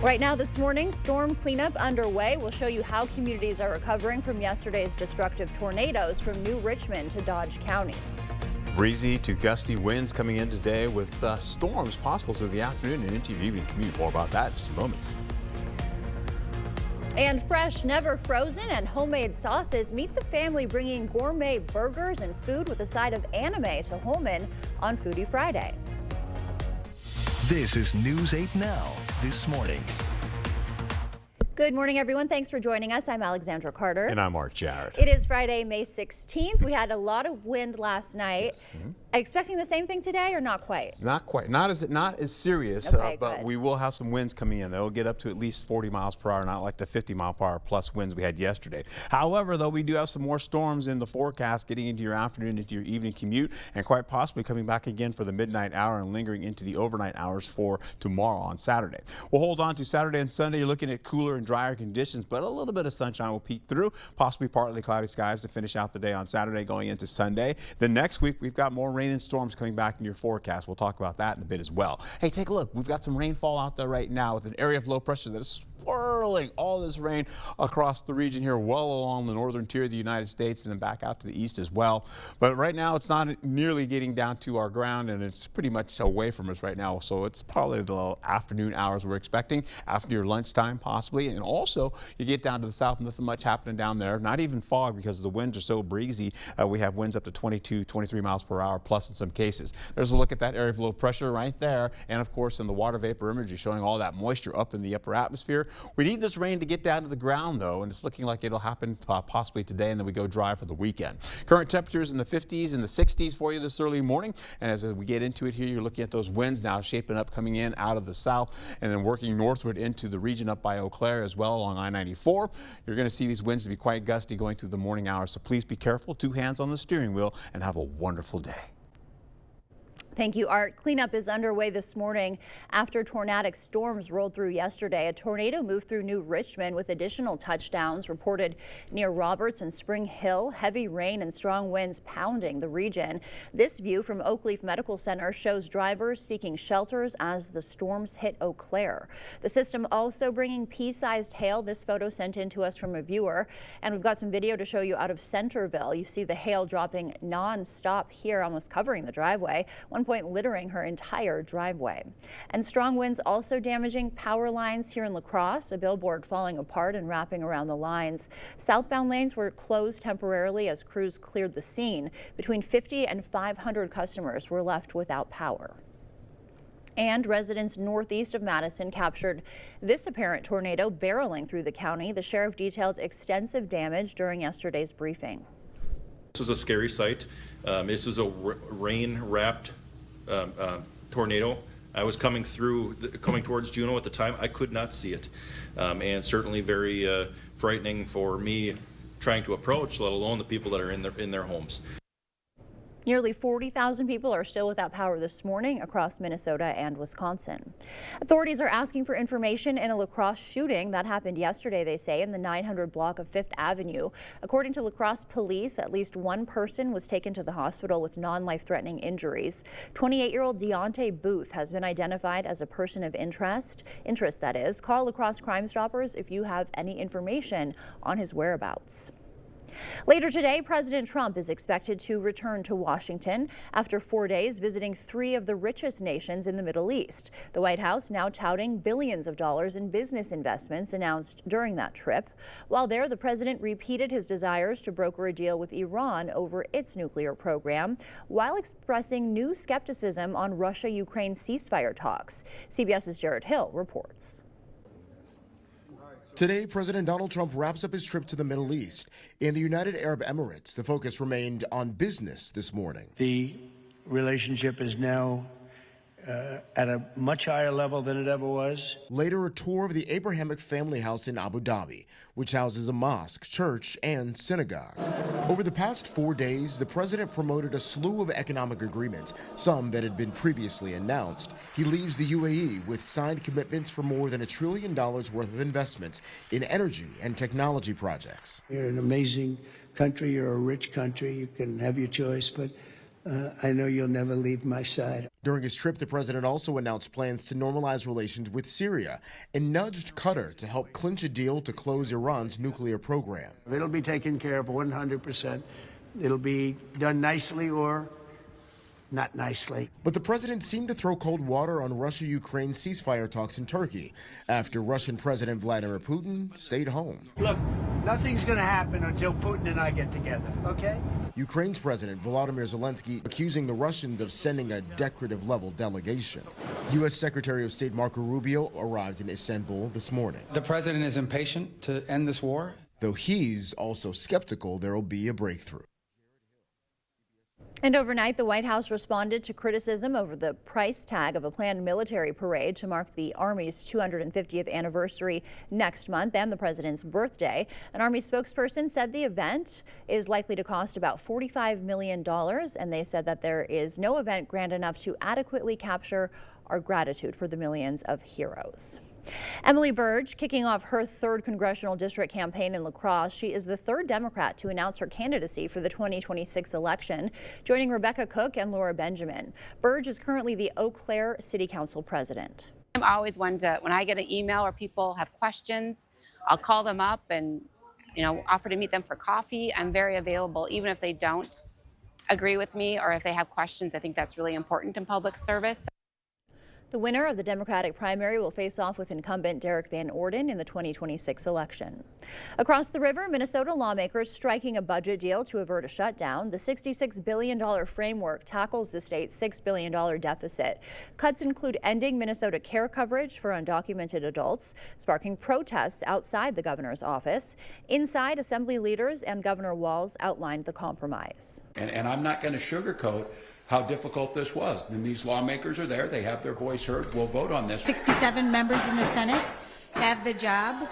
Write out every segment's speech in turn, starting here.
Right now this morning, storm cleanup underway. We'll show you how communities are recovering from yesterday's destructive tornadoes from New Richmond to Dodge County. Breezy to gusty winds coming in today with storms possible through the afternoon and into your evening commute. More about that in just a moment. And fresh, never frozen, and homemade sauces. Meet the family bringing gourmet burgers and food with a side of anime to Holmen on Foodie Friday. This is News 8 Now, this morning. Good morning, everyone. Thanks for joining us. I'm Alexandra Carter. And I'm Art Jarrett. It is Friday, May 16th. We had a lot of wind last night. Yes. Expecting the same thing today or not quite? Not quite. Not as serious, okay, but we will have some winds coming in. They'll get up to at least 40 miles per hour, not like the 50 mile per hour plus winds we had yesterday. However, though, we do have some more storms in the forecast getting into your afternoon, into your evening commute, and quite possibly coming back again for the midnight hour and lingering into the overnight hours for tomorrow on Saturday. We'll hold on to Saturday and Sunday. You're looking at cooler and drier conditions, but a little bit of sunshine will peek through, possibly partly cloudy skies to finish out the day on Saturday going into Sunday. The next week, we've got more rain and storms coming back in your forecast. We'll talk about that in a bit as well. Hey, take a look. We've got some rainfall out there right now with an area of low pressure that is swirling all this rain across the region here, well along the northern tier of the United States and then back out to the east as well. But right now, it's not nearly getting down to our ground, and it's pretty much away from us right now. So it's probably the afternoon hours we're expecting, after your lunchtime possibly. And also, you get down to the south, nothing much happening down there. Not even fog because the winds are so breezy. We have winds up to 22, 23 miles per hour plus in some cases. There's a look at that area of low pressure right there. And of course, in the water vapor imagery showing all that moisture up in the upper atmosphere. We need this rain to get down to the ground, though, and it's looking like it'll happen possibly today, and then we go dry for the weekend. Current temperatures in the 50s and the 60s for you this early morning, and as we get into it here, you're looking at those winds now shaping up, coming in out of the south, and then working northward into the region up by Eau Claire as well along I-94. You're going to see these winds to be quite gusty going through the morning hours, so please be careful, 2 hands on the steering wheel, and have a wonderful day. Thank you, Art. Cleanup is underway this morning after tornadic storms rolled through yesterday. A tornado moved through New Richmond with additional touchdowns reported near Roberts and Spring Hill. Heavy rain and strong winds pounding the region. This view from Oakleaf Medical Center shows drivers seeking shelters as the storms hit Eau Claire. The system also bringing pea-sized hail. This photo sent in to us from a viewer. And we've got some video to show you out of Centerville. You see the hail dropping non-stop here, almost covering the driveway. One point littering her entire driveway. And strong winds also damaging power lines here in La Crosse, a billboard falling apart and wrapping around the lines. Southbound lanes were closed temporarily as crews cleared the scene. Between 50 and 500 customers were left without power. And residents northeast of Madison captured this apparent tornado barreling through the county. The sheriff detailed extensive damage during yesterday's briefing. This was a scary sight. This was a rain-wrapped tornado. I was coming towards Juneau at the time. I could not see it, and certainly very frightening for me trying to approach, let alone the people that are in their homes. Nearly 40,000 people are still without power this morning across Minnesota and Wisconsin. Authorities are asking for information in a La Crosse shooting that happened yesterday, they say, in the 900 block of 5th Avenue. According to La Crosse police, at least one person was taken to the hospital with non-life-threatening injuries. 28-year-old Deontay Booth has been identified as a person of interest that is. Call La Crosse Crime Stoppers if you have any information on his whereabouts. Later today, President Trump is expected to return to Washington after 4 days visiting 3 of the richest nations in the Middle East. The White House now touting billions of dollars in business investments announced during that trip. While there, the president repeated his desires to broker a deal with Iran over its nuclear program, while expressing new skepticism on Russia-Ukraine ceasefire talks. CBS's Jared Hill reports. Today, President Donald Trump wraps up his trip to the Middle East. In the United Arab Emirates, the focus remained on business this morning. The relationship is now at a much higher level than it ever was. Later, a tour of the Abrahamic family house in Abu Dhabi, which houses a mosque, church, and synagogue. Over the past 4 days, the president promoted a slew of economic agreements, some that had been previously announced. He leaves the UAE with signed commitments for more than $1 trillion worth of investments in energy and technology projects. You're an amazing country. You're a rich country. You can have your choice, but I know you'll never leave my side. During his trip, the president also announced plans to normalize relations with Syria and nudged Qatar to help clinch a deal to close Iran's nuclear program. It'll be taken care of 100%. It'll be done nicely or not nicely. But the president seemed to throw cold water on Russia-Ukraine ceasefire talks in Turkey after Russian President Vladimir Putin stayed home. Look, nothing's going to happen until Putin and I get together, okay? Ukraine's President Volodymyr Zelensky accusing the Russians of sending a decorative-level delegation. U.S. Secretary of State Marco Rubio arrived in Istanbul this morning, The president is impatient to end this war. though he's also skeptical there will be a breakthrough. And overnight, the White House responded to criticism over the price tag of a planned military parade to mark the Army's 250th anniversary next month and the president's birthday. An Army spokesperson said the event is likely to cost about $45 million, and they said that there is no event grand enough to adequately capture our gratitude for the millions of heroes. Emily Burge kicking off her third congressional district campaign in La Crosse. She is the third Democrat to announce her candidacy for the 2026 election, joining Rebecca Cook and Laura Benjamin. Burge is currently the Eau Claire City Council president. I'm always one to, when I get an email or people have questions, I'll call them up and, offer to meet them for coffee. I'm very available, even if they don't agree with me or if they have questions. I think that's really important in public service. The winner of the Democratic primary will face off with incumbent Derek Van Orden in the 2026 election. Across the river, Minnesota lawmakers striking a budget deal to avert a shutdown. The $66 billion framework tackles the state's $6 billion deficit. Cuts include ending Minnesota care coverage for undocumented adults, sparking protests outside the governor's office. Inside, Assembly leaders and Governor Walz outlined the compromise. And I'm not going to sugarcoat how difficult this was. And these lawmakers are there. They have their voice heard. We'll vote on this. 67 members in the Senate have the job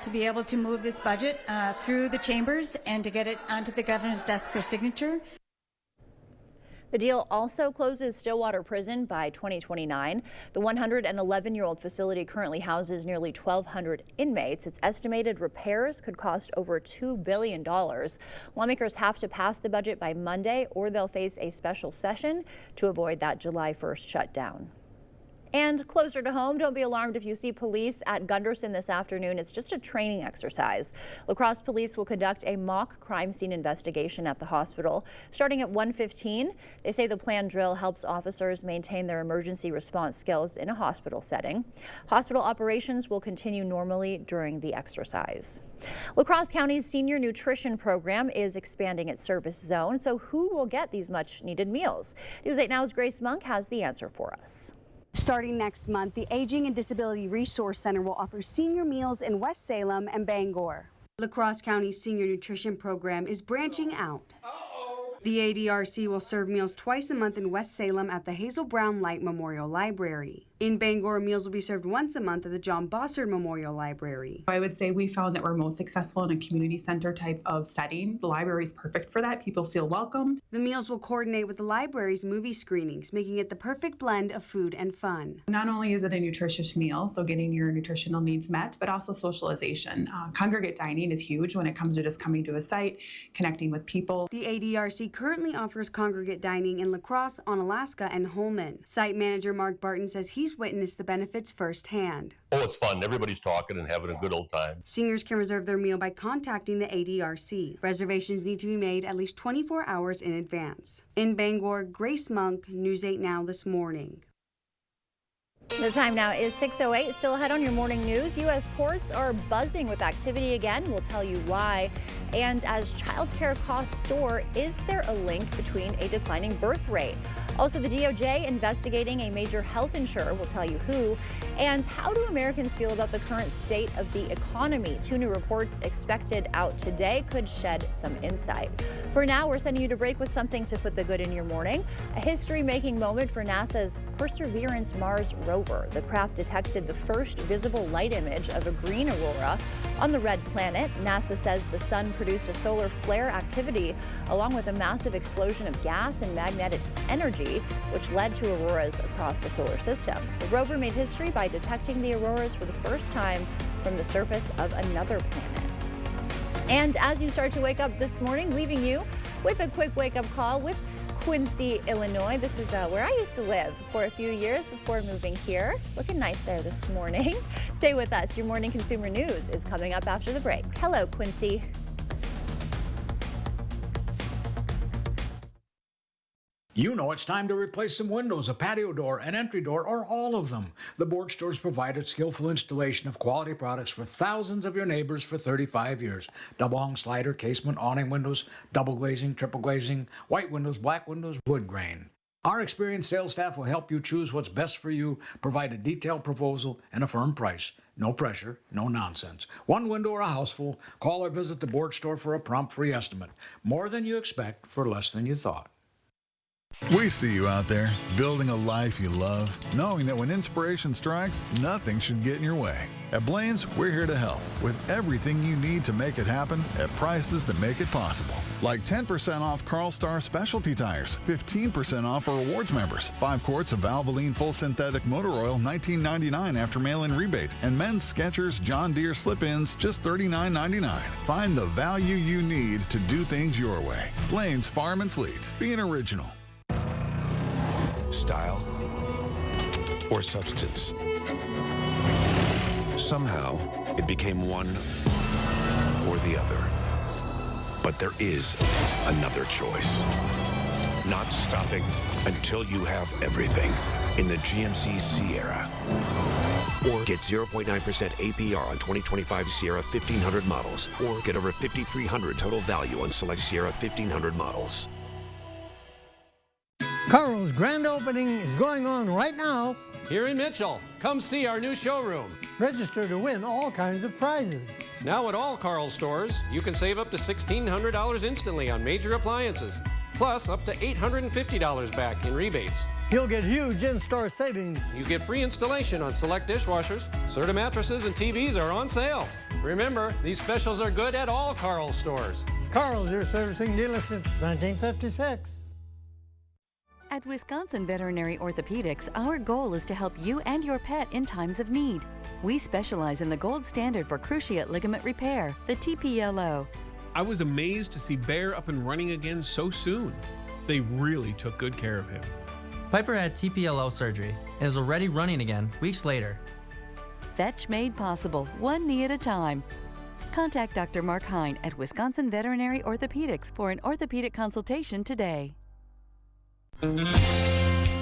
to be able to move this budget through the chambers and to get it onto the governor's desk for signature. The deal also closes Stillwater Prison by 2029. The 111-year-old facility currently houses nearly 1,200 inmates. Its estimated repairs could cost over $2 billion. Lawmakers have to pass the budget by Monday or they'll face a special session to avoid that July 1st shutdown. And closer to home, don't be alarmed if you see police at Gunderson this afternoon. It's just a training exercise. La Crosse police will conduct a mock crime scene investigation at the hospital starting at 1:15. They say the planned drill helps officers maintain their emergency response skills in a hospital setting. Hospital operations will continue normally during the exercise. La Crosse County's senior nutrition program is expanding its service zone. So who will get these much needed meals? News 8 Now's Grace Monk has the answer for us. Starting next month, the Aging and Disability Resource Center will offer senior meals in West Salem and Bangor. La Crosse County's senior nutrition program is branching out. The ADRC will serve meals twice a month in West Salem at the Hazel Brown Light Memorial Library. In Bangor, meals will be served once a month at the John Bossard Memorial Library. I would say we found that we're most successful in a community center type of setting. The library is perfect for that. People feel welcomed. The meals will coordinate with the library's movie screenings, making it the perfect blend of food and fun. Not only is it a nutritious meal, so getting your nutritional needs met, but also socialization. Congregate dining is huge when it comes to just coming to a site, connecting with people. The ADRC currently offers congregate dining in La Crosse, Onalaska, and Holmen. Site manager Mark Barton says he's witnessed the benefits firsthand. Oh, it's fun. Everybody's talking and having a good old time. Seniors can reserve their meal by contacting the ADRC. Reservations need to be made at least 24 hours in advance. In Bangor, Grace Monk, News 8 Now this morning. The time now is 6:08. Still ahead on your morning news. U.S. ports are buzzing with activity again. We'll tell you why. And as childcare costs soar, is there a link between a declining birth rate? Also, the DOJ investigating a major health insurer. We'll tell you who. And how do Americans feel about the current state of the economy? 2 new reports expected out today could shed some insight. For now, we're sending you to break with something to put the good in your morning. A history-making moment for NASA's Perseverance Mars rover. The craft detected the first visible light image of a green aurora on the red planet. NASA says the sun produced a solar flare activity along with a massive explosion of gas and magnetic energy, which led to auroras across the solar system. The rover made history by detecting the auroras for the first time from the surface of another planet. And as you start to wake up this morning, leaving you with a quick wake-up call with Quincy, Illinois. This is where I used to live for a few years before moving here. Looking nice there this morning. Stay with us. Your morning consumer news is coming up after the break. Hello, Quincy. You know it's time to replace some windows, a patio door, an entry door, or all of them. The Board Store's provided skillful installation of quality products for thousands of your neighbors for 35 years. Double-hung slider, casement, awning windows, double glazing, triple glazing, white windows, black windows, wood grain. Our experienced sales staff will help you choose what's best for you, provide a detailed proposal, and a firm price. No pressure, no nonsense. One window or a house full, call or visit the Board Store for a prompt free estimate. More than you expect for less than you thought. We see you out there, building a life you love, knowing that when inspiration strikes, nothing should get in your way. At Blaine's, we're here to help with everything you need to make it happen at prices that make it possible. Like 10% off Carl Star specialty tires, 15% off for awards members, 5 quarts of Valvoline full synthetic motor oil, $19.99 after mail-in rebate, and men's Skechers John Deere slip-ins, just $39.99. Find the value you need to do things your way. Blaine's Farm and Fleet, being original. Style or substance. Somehow, it became one or the other. But there is another choice. Not stopping until you have everything in the GMC Sierra. Or get 0.9% APR on 2025 Sierra 1500 models. Or get over $5,300 total value on select Sierra 1500 models. Carl's grand opening is going on right now. Here in Mitchell. Come see our new showroom. Register to win all kinds of prizes. Now at all Carl's stores, you can save up to $1,600 instantly on major appliances, plus up to $850 back in rebates. You'll get huge in-store savings. You get free installation on select dishwashers. Serta mattresses and TVs are on sale. Remember, these specials are good at all Carl's stores. Carl's, your servicing dealer since 1956. At Wisconsin Veterinary Orthopedics, our goal is to help you and your pet in times of need. We specialize in the gold standard for cruciate ligament repair, the TPLO. I was amazed to see Bear up and running again so soon. They really took good care of him. Piper had TPLO surgery and is already running again weeks later. Fetch made possible, one knee at a time. Contact Dr. Mark Hine at Wisconsin Veterinary Orthopedics for an orthopedic consultation today.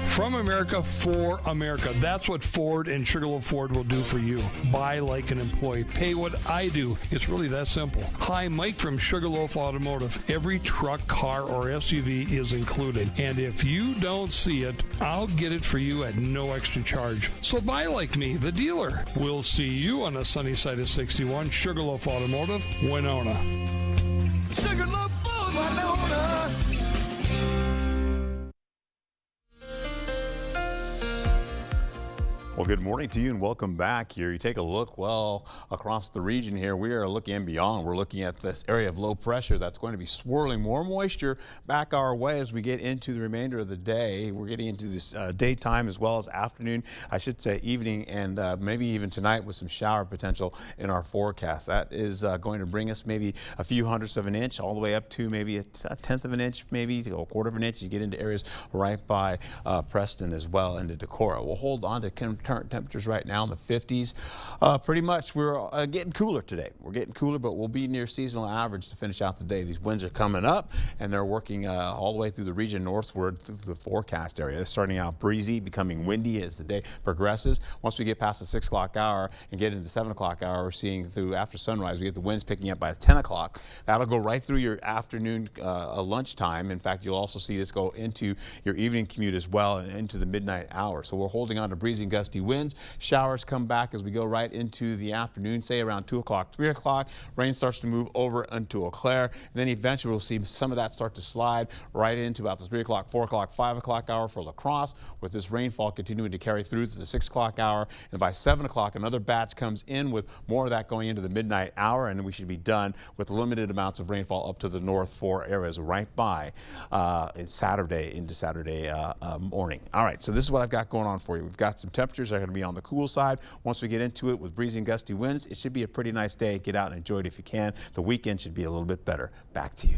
From America for America. That's what Ford and Sugarloaf Ford will do for you. Buy like an employee. Pay what I do. It's really that simple. Hi, Mike from Sugarloaf Automotive. Every truck, car, or SUV is included. And if you don't see it, I'll get it for you at no extra charge. So buy like me, the dealer. We'll see you on the sunny side of 61, Sugarloaf Automotive, Winona. Sugarloaf Ford, Winona. Well, good morning to you and welcome back here. You take a look, well, across the region here, we are looking and beyond. We're looking at this area of low pressure that's going to be swirling more moisture back our way as we get into the remainder of the day. We're getting into this daytime as well as afternoon, I should say evening, and maybe even tonight with some shower potential in our forecast. That is going to bring us maybe a few hundredths of an inch all the way up to maybe a tenth of an inch, maybe a quarter of an inch. You get into areas right by Preston as well, into Decorah. We'll hold on to current temperatures right now in the 50s. Pretty much we're getting cooler today. We're getting cooler, but we'll be near seasonal average to finish out the day. These winds are coming up and they're working all the way through the region northward through the forecast area. They're starting out breezy, becoming windy as the day progresses. Once we get past the 6 o'clock hour and get into the 7 o'clock hour, we're seeing through after sunrise, we get the winds picking up by 10 o'clock. That'll go right through your afternoon lunchtime. In fact, you'll also see this go into your evening commute as well and into the midnight hour. So we're holding on to breezy and gusty winds. Showers come back as we go right into the afternoon, say around 2 o'clock, 3 o'clock. Rain starts to move over into Eau Claire. And then eventually we'll see some of that start to slide right into about the 3 o'clock, 4 o'clock, 5 o'clock hour for La Crosse, with this rainfall continuing to carry through to the 6 o'clock hour. And by 7 o'clock, another batch comes in with more of that going into the midnight hour, and we should be done with limited amounts of rainfall up to the north 4 areas right by Saturday into Saturday morning. All right, so this is what I've got going on for you. We've got some temperatures that are going to be on the cool side. Once we get into it with breezy and gusty winds, it should be a pretty nice day. Get out and enjoy it if you can. The weekend should be a little bit better. Back to you.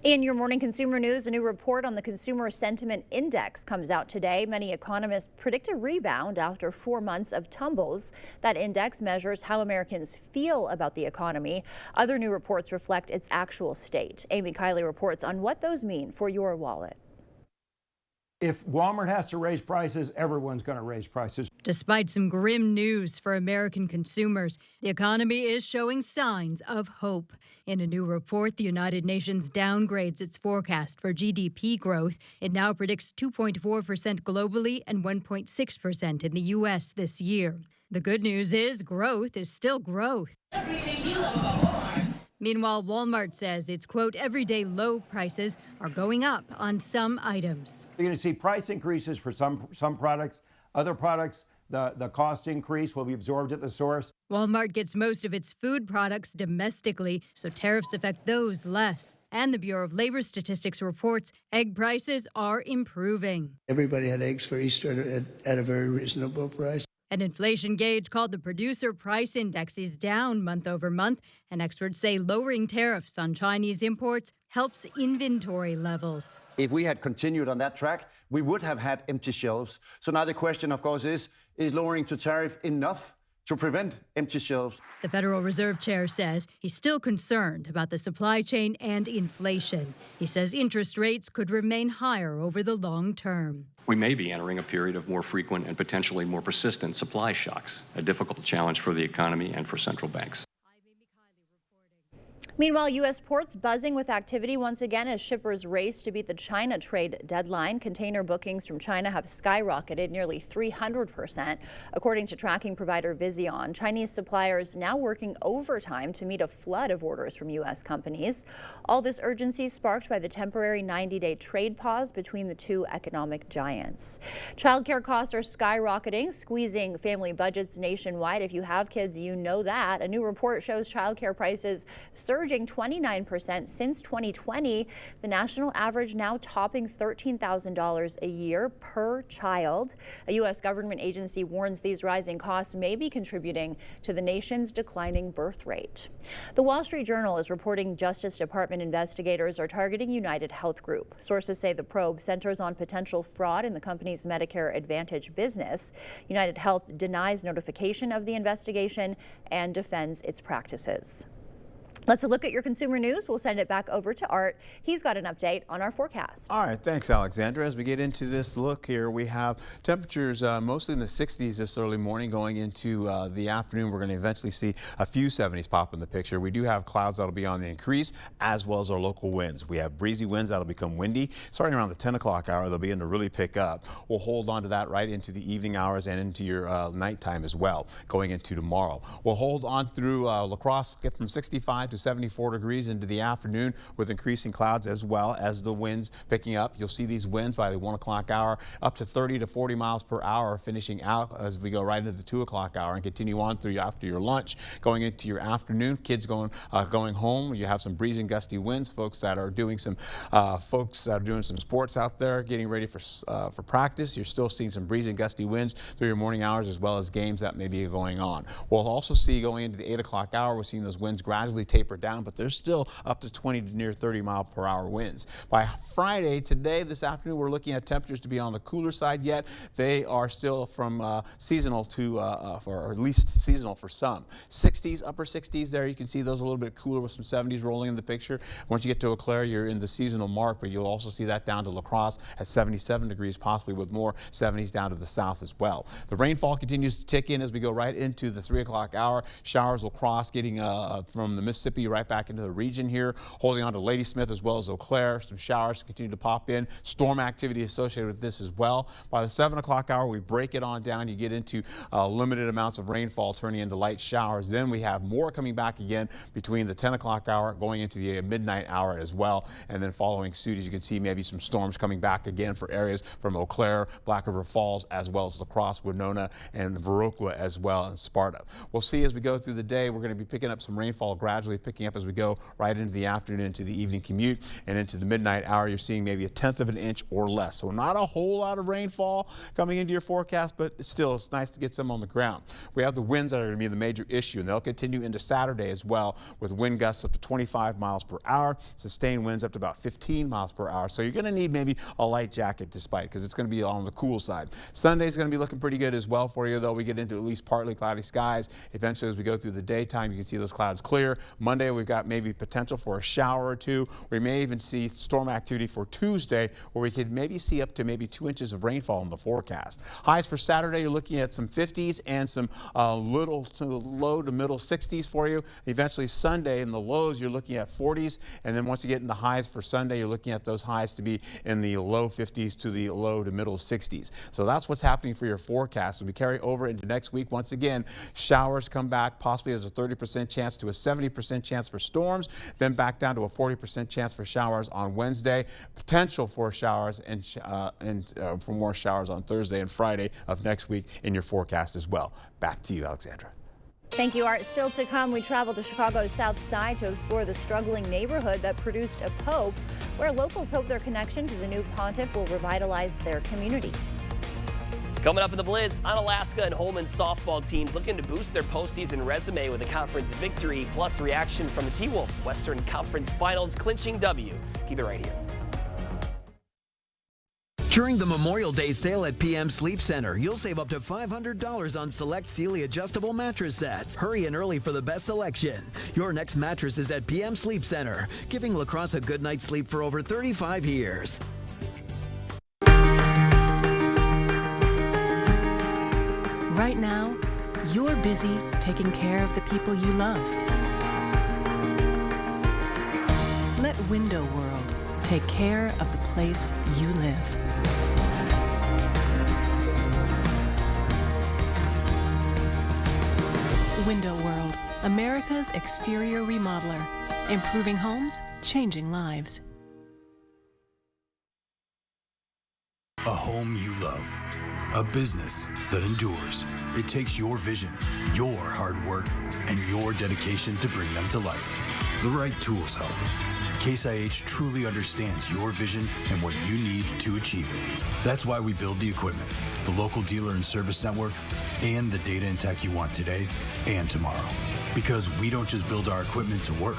In your morning consumer news, a new report on the Consumer Sentiment Index comes out today. Many economists predict a rebound after 4 months of tumbles. That index measures how Americans feel about the economy. Other new reports reflect its actual state. Amy Kiley reports on what those mean for your wallet. If Walmart has to raise prices, everyone's going to raise prices. Despite some grim news for American consumers, the economy is showing signs of hope. In a new report, the United Nations downgrades its forecast for GDP growth. It now predicts 2.4% globally and 1.6% in the U.S. this year. The good news is growth is still growth. Meanwhile, Walmart says its, quote, everyday low prices are going up on some items. You're going to see price increases for some products. Other products, the cost increase will be absorbed at the source. Walmart gets most of its food products domestically, so tariffs affect those less. And the Bureau of Labor Statistics reports egg prices are improving. Everybody had eggs for Easter at a very reasonable price. An inflation gauge called the Producer Price Index is down month over month, and experts say lowering tariffs on Chinese imports helps inventory levels. If we had continued on that track, we would have had empty shelves. So now the question, of course, is lowering to tariff enough to prevent empty shelves? The Federal Reserve Chair says he's still concerned about the supply chain and inflation. He says interest rates could remain higher over the long term. We may be entering a period of more frequent and potentially more persistent supply shocks, a difficult challenge for the economy and for central banks. Meanwhile, U.S. ports buzzing with activity once again as shippers race to beat the China trade deadline. Container bookings from China have skyrocketed nearly 300%, according to tracking provider Vizion. Chinese suppliers now working overtime to meet a flood of orders from U.S. companies. All this urgency sparked by the temporary 90-day trade pause between the two economic giants. Childcare costs are skyrocketing, squeezing family budgets nationwide. If you have kids, you know that. A new report shows childcare prices surging 29% since 2020. The national average now topping $13,000 a year per child. A U.S. government agency warns these rising costs may be contributing to the nation's declining birth rate. The Wall Street Journal is reporting Justice Department investigators are targeting United Health Group. Sources say the probe centers on potential fraud in the company's Medicare Advantage business. United Health denies notification of the investigation and defends its practices. Let's look at your consumer news. We'll send it back over to Art. He's got an update on our forecast. All right, thanks, Alexandra. As we get into this look here, we have temperatures mostly in the 60s this early morning. Going into the afternoon, we're going to eventually see a few 70s pop in the picture. We do have clouds that'll be on the increase, as well as our local winds. We have breezy winds that'll become windy. Starting around the 10 o'clock hour, they'll begin to really pick up. We'll hold on to that right into the evening hours and into your nighttime as well, going into tomorrow. We'll hold on through La Crosse, get from 65 to 74 degrees into the afternoon with increasing clouds as well as the winds picking up. You'll see these winds by the 1 o'clock hour up to 30 to 40 miles per hour, finishing out as we go right into the 2 o'clock hour and continue on through after your lunch. Going into your afternoon, kids going home, you have some breezy and gusty winds. Folks that are doing some sports out there, getting ready for practice, you're still seeing some breezy and gusty winds through your morning hours, as well as games that may be going on. We'll also see going into the 8 o'clock hour, we're seeing those winds gradually taper down, but there's still up to 20 to near 30 mile per hour winds. By Friday, this afternoon, we're looking at temperatures to be on the cooler side yet. They are still from seasonal to, or at least seasonal for some. 60s, upper 60s there. You can see those a little bit cooler with some 70s rolling in the picture. Once you get to Eau Claire, you're in the seasonal mark, but you'll also see that down to La Crosse at 77 degrees, possibly with more 70s down to the south as well. The rainfall continues to tick in as we go right into the 3 o'clock hour. Showers will cross, getting from the Mississippi right back into the region here, holding on to Ladysmith as well as Eau Claire. Some showers continue to pop in. Storm activity associated with this as well. By the 7 o'clock hour, we break it on down. You get into limited amounts of rainfall turning into light showers. Then we have more coming back again between the 10 o'clock hour going into the midnight hour as well. And then following suit, as you can see, maybe some storms coming back again for areas from Eau Claire, Black River Falls, as well as La Crosse, Winona, and Viroqua as well, and Sparta. We'll see as we go through the day, we're going to be picking up some rainfall gradually gradually picking up as we go right into the afternoon, into the evening commute, and into the midnight hour. You're seeing maybe a 1/10 of an inch or less. So not a whole lot of rainfall coming into your forecast, but still it's nice to get some on the ground. We have the winds that are going to be the major issue, and they'll continue into Saturday as well, with wind gusts up to 25 miles per hour, sustained winds up to about 15 miles per hour. So you're going to need maybe a light jacket despite, because it's going to be on the cool side. Sunday's going to be looking pretty good as well for you, though. We get into at least partly cloudy skies. Eventually, as we go through the daytime, you can see those clouds clear. Monday, we've got maybe potential for a shower or two. We may even see storm activity for Tuesday, where we could maybe see up to maybe 2 inches of rainfall in the forecast. Highs for Saturday, you're looking at some 50s and some little to low to middle 60s for you. Eventually Sunday in the lows, you're looking at 40s. And then once you get in the highs for Sunday, you're looking at those highs to be in the low 50s to the low to middle 60s. So that's what's happening for your forecast. As we carry over into next week, once again, showers come back, possibly as a 30% chance to a 70% chance for storms, then back down to a 40% chance for showers on Wednesday, potential for showers and for more showers on Thursday and Friday of next week in your forecast as well. Back to you, Alexandra. Thank you, Art. Still to come, we travel to Chicago's South Side to explore the struggling neighborhood that produced a pope, where locals hope their connection to the new pontiff will revitalize their community. Coming up in the Blitz, Onalaska and Holman softball teams looking to boost their postseason resume with a conference victory, plus reaction from the T-Wolves. Western Conference Finals clinching W. Keep it right here. During the Memorial Day sale at PM Sleep Center, you'll save up to $500 on select Sealy adjustable mattress sets. Hurry in early for the best selection. Your next mattress is at PM Sleep Center, giving La Crosse a good night's sleep for over 35 years. Right now, you're busy taking care of the people you love. Let Window World take care of the place you live. Window World, America's exterior remodeler. Improving homes, changing lives. A home you love. A business that endures. It takes your vision, your hard work, and your dedication to bring them to life. The right tools help. Case IH truly understands your vision and what you need to achieve it. That's why we build the equipment, the local dealer and service network, and the data and tech you want today and tomorrow. Because we don't just build our equipment to work.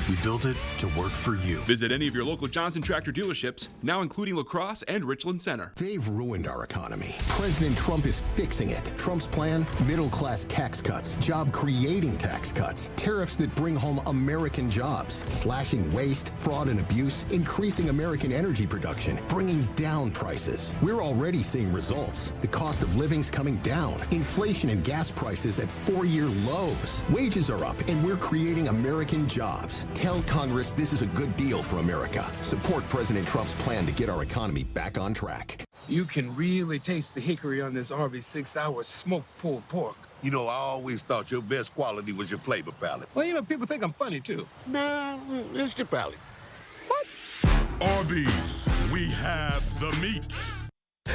We built it to work for you. Visit any of your local Johnson Tractor dealerships, now including La Crosse and Richland Center. They've ruined our economy. President Trump is fixing it. Trump's plan? Middle-class tax cuts, job-creating tax cuts, tariffs that bring home American jobs, slashing waste, fraud, and abuse, increasing American energy production, bringing down prices. We're already seeing results. The cost of living's coming down. Inflation and gas prices at 4-year lows. Wages are up, and we're creating American jobs. Tell Congress this is a good deal for America. Support President Trump's plan to get our economy back on track. You can really taste the hickory on this Arby's 6-hour smoked pulled pork. You know, I always thought your best quality was your flavor palette. Well, you know, people think I'm funny, too. Nah, it's your palate. Arby's, we have the meats.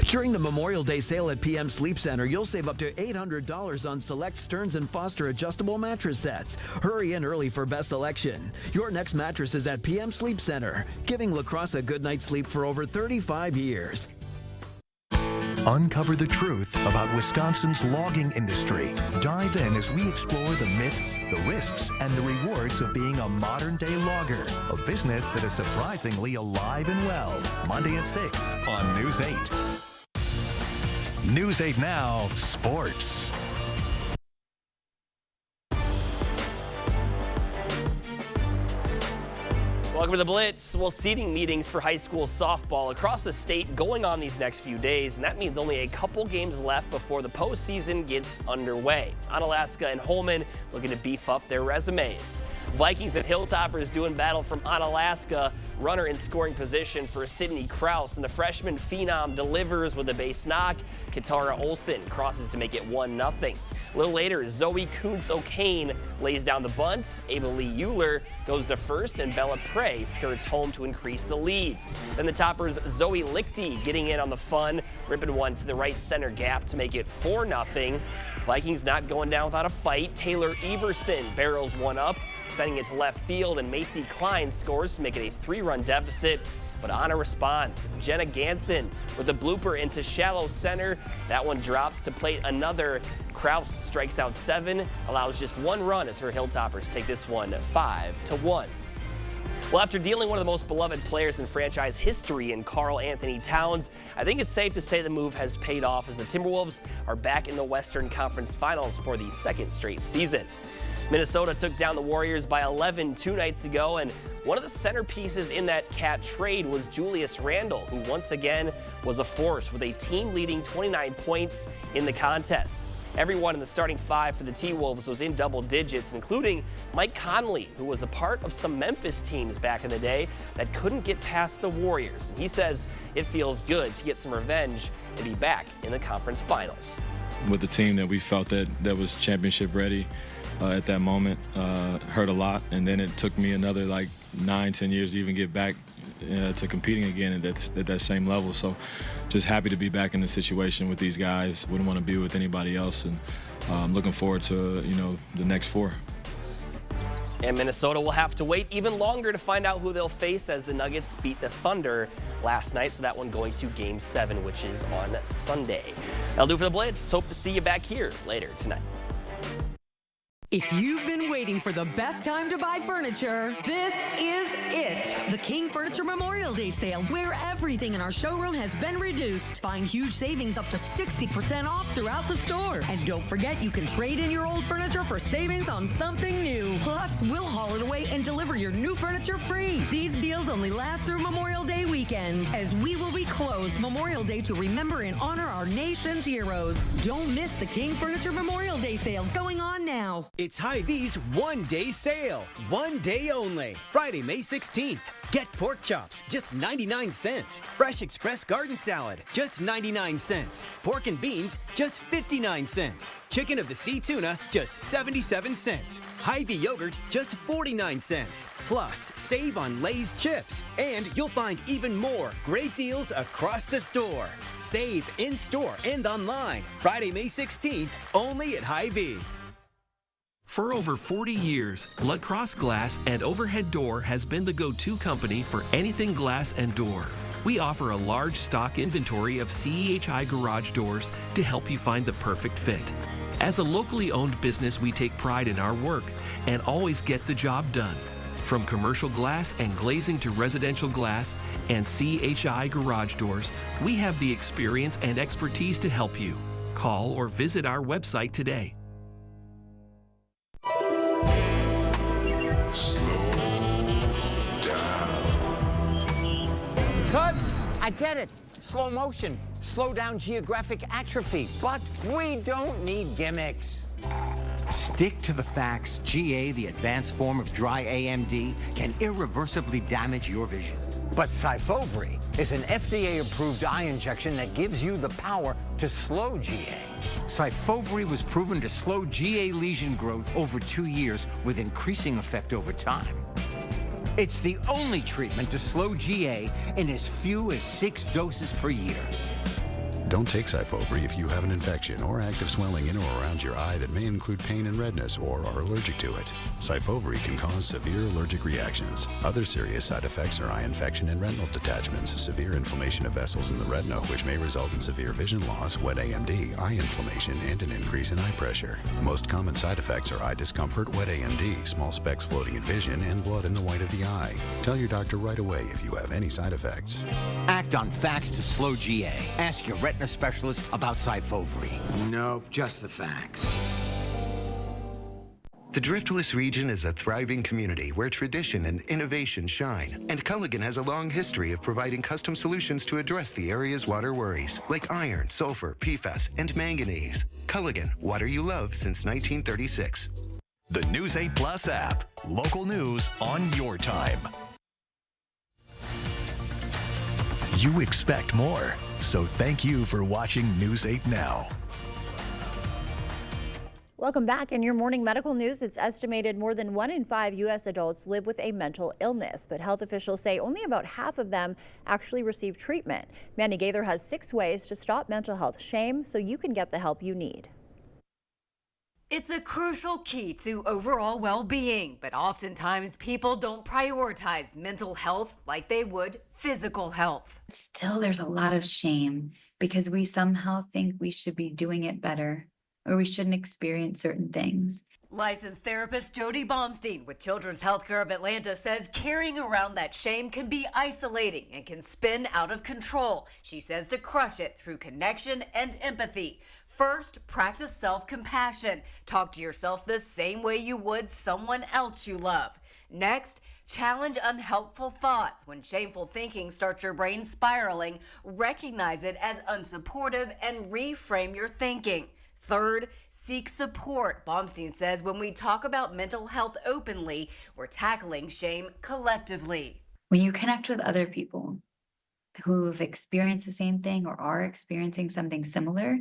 During the Memorial Day sale at PM Sleep Center, you'll save up to $800 on select Stearns & Foster adjustable mattress sets. Hurry in early for best selection. Your next mattress is at PM Sleep Center, giving La Crosse a good night's sleep for over 35 years. Uncover the truth about Wisconsin's logging industry. Dive in as we explore the myths, the risks, and the rewards of being a modern-day logger, a business that is surprisingly alive and well. Monday at 6 on News 8. News 8 Now, Sports. Welcome to the Blitz. Well, seeding meetings for high school softball across the state going on these next few days, and that means only a couple games left before the postseason gets underway. Onalaska and Holman looking to beef up their resumes. Vikings and Hilltoppers doing battle from Onalaska. Runner in scoring position for Sydney Kraus, and the freshman phenom delivers with a base knock. Katara Olsen crosses to make it 1-0. A little later, Zoe Kuntz-O'Kane lays down the bunt. Ava Lee Euler goes to first, and Bella Prey skirts home to increase the lead. Then the Toppers' Zoe Lichty getting in on the fun, ripping one to the right center gap to make it 4-0. Vikings not going down without a fight. Taylor Everson barrels one up. sending it to left field, and Macy Klein scores to make it a 3-run deficit. But on a response, Jenna Ganson with a blooper into shallow center. That one drops to plate another. Kraus strikes out 7, allows just 1 run as her Hilltoppers take this one 5-1. Well, after dealing one of the most beloved players in franchise history in Karl Anthony Towns, I think it's safe to say the move has paid off as the Timberwolves are back in the Western Conference Finals for the 2nd straight season. Minnesota took down the Warriors by 11 2 nights ago, and one of the centerpieces in that Cat trade was Julius Randle, who once again was a force with a team-leading 29 points in the contest. Everyone in the starting 5 for the T-Wolves was in double digits, including Mike Conley, who was a part of some Memphis teams back in the day that couldn't get past the Warriors. And he says it feels good to get some revenge and be back in the conference finals. With the team that we felt that was championship ready at that moment, hurt a lot, and then it took me another like 9-10 years to even get back to competing again at that same level. So just happy to be back in the situation with these guys. Wouldn't want to be with anybody else, and I'm looking forward to the next 4. And Minnesota will have to wait even longer to find out who they'll face as the Nuggets beat the Thunder last night. So that one going to Game 7, which is on Sunday. That'll do for the Blitz. Hope to see you back here later tonight. If you've been waiting for the best time to buy furniture, this is it. The King Furniture Memorial Day sale, where everything in our showroom has been reduced. Find huge savings up to 60% off throughout the store. And don't forget, you can trade in your old furniture for savings on something new. Plus, we'll haul it away and deliver your new furniture free. These deals only last through Memorial Day weekend, as we will be closed Memorial Day to remember and honor our nation's heroes. Don't miss the King Furniture Memorial Day sale going on now. It's Hy-Vee's one-day sale. One day only. Friday, May 16th. Get pork chops, just 99 cents. Fresh Express garden salad, just 99 cents. Pork and beans, just 59 cents. Chicken of the sea tuna, just 77 cents. Hy-Vee yogurt, just 49 cents. Plus, save on Lay's chips. And you'll find even more great deals across the store. Save in-store and online. Friday, May 16th, only at Hy-Vee. For over 40 years, LaCrosse Glass and Overhead Door has been the go-to company for anything glass and door. We offer a large stock inventory of CEHI garage doors to help you find the perfect fit. As a locally owned business, we take pride in our work and always get the job done. From commercial glass and glazing to residential glass and CEHI garage doors, we have the experience and expertise to help you. Call or visit our website today. Cut! I get it. Slow motion. Slow down geographic atrophy. But we don't need gimmicks. Stick to the facts. GA, the advanced form of dry AMD, can irreversibly damage your vision. But Syfovre is an FDA-approved eye injection that gives you the power to slow GA. Syfovre was proven to slow GA lesion growth over 2 years with increasing effect over time. It's the only treatment to slow GA in as few as 6 doses per year. Don't take Syfovre if you have an infection or active swelling in or around your eye that may include pain and redness or are allergic to it. Syfovre can cause severe allergic reactions. Other serious side effects are eye infection and retinal detachments, severe inflammation of vessels in the retina, which may result in severe vision loss, wet AMD, eye inflammation, and an increase in eye pressure. Most common side effects are eye discomfort, wet AMD, small specks floating in vision, and blood in the white of the eye. Tell your doctor right away if you have any side effects. Act on facts to slow GA. Ask your retina specialist about Syfovre. Nope, just the facts. The Driftless region is a thriving community where tradition and innovation shine. And Culligan has a long history of providing custom solutions to address the area's water worries, like iron, sulfur, PFAS, and manganese. Culligan, water you love since 1936. The News 8 Plus app. Local news on your time. You expect more, so thank you for watching News 8 Now. Welcome back. In your morning medical news, it's estimated more than 1 in 5 U.S. adults live with a mental illness, but health officials say only about half of them actually receive treatment. Mandy Gaither has 6 ways to stop mental health shame so you can get the help you need. It's a crucial key to overall well-being, but oftentimes people don't prioritize mental health like they would physical health. Still, there's a lot of shame because we somehow think we should be doing it better or we shouldn't experience certain things. Licensed therapist Jody Baumstein with Children's Healthcare of Atlanta says carrying around that shame can be isolating and can spin out of control. She says to crush it through connection and empathy. First, practice self-compassion. Talk to yourself the same way you would someone else you love. Next, challenge unhelpful thoughts. When shameful thinking starts your brain spiraling, recognize it as unsupportive and reframe your thinking. Third, seek support. Baumstein says when we talk about mental health openly, we're tackling shame collectively. When you connect with other people who have experienced the same thing or are experiencing something similar,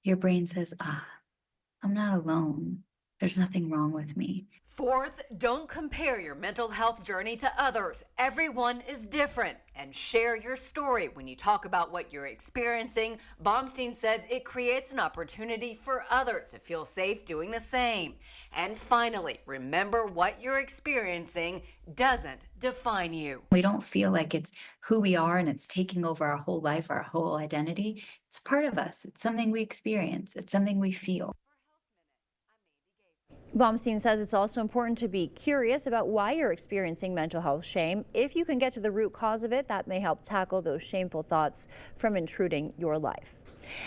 your brain says, I'm not alone. There's nothing wrong with me. Fourth, don't compare your mental health journey to others. Everyone is different, and share your story. When you talk about what you're experiencing, Baumstein says it creates an opportunity for others to feel safe doing the same. And finally, remember what you're experiencing doesn't define you. We don't feel like it's who we are and it's taking over our whole life, our whole identity. It's part of us. It's something we experience. It's something we feel. Baumstein says it's also important to be curious about why you're experiencing mental health shame. If you can get to the root cause of it, that may help tackle those shameful thoughts from intruding your life.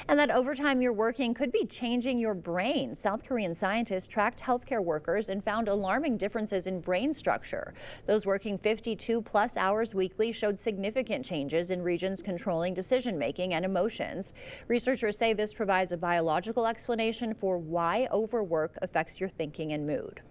And that overtime you're working could be changing your brain. South Korean scientists tracked healthcare workers and found alarming differences in brain structure. Those working 52+ hours weekly showed significant changes in regions controlling decision-making and emotions. Researchers say this provides a biological explanation for why overwork affects your thinking and mood.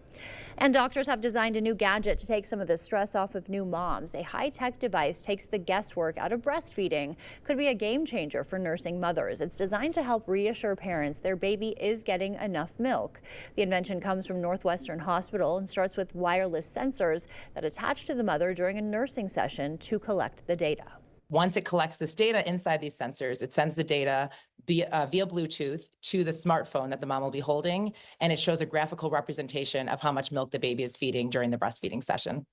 And doctors have designed a new gadget to take some of the stress off of new moms. A high-tech device takes the guesswork out of breastfeeding. Could be a game changer for nursing mothers. It's designed to help reassure parents their baby is getting enough milk. The invention comes from Northwestern Hospital and starts with wireless sensors that attach to the mother during a nursing session to collect the data. Once it collects this data inside these sensors, it sends the data via Bluetooth to the smartphone that the mom will be holding, and it shows a graphical representation of how much milk the baby is feeding during the breastfeeding session.